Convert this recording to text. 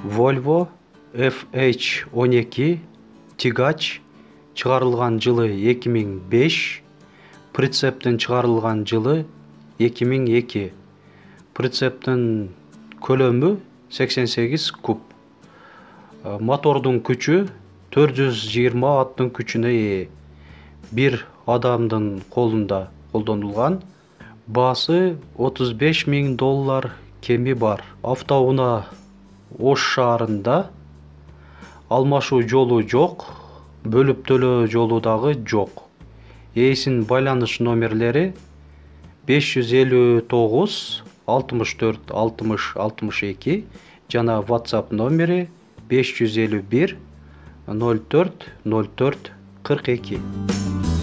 Volvo FH12 тягач чыгарылган жылы 2005, прицептин чыгарылган жылы 2002. Прицептин көлөмү 88 куб. Мотордун күчү 420 аттын күчүнө ээ. Бир адамдын колунда колдонулган. Баасы $35.000 кеми бар. Автоунаа Ош шаарында алмашуу жолу жок, бөлүп төлөө жолу дагы жок. Ээсинин байланыш номерлери 559 64 60 62 жана WhatsApp номери 551 04 04 42.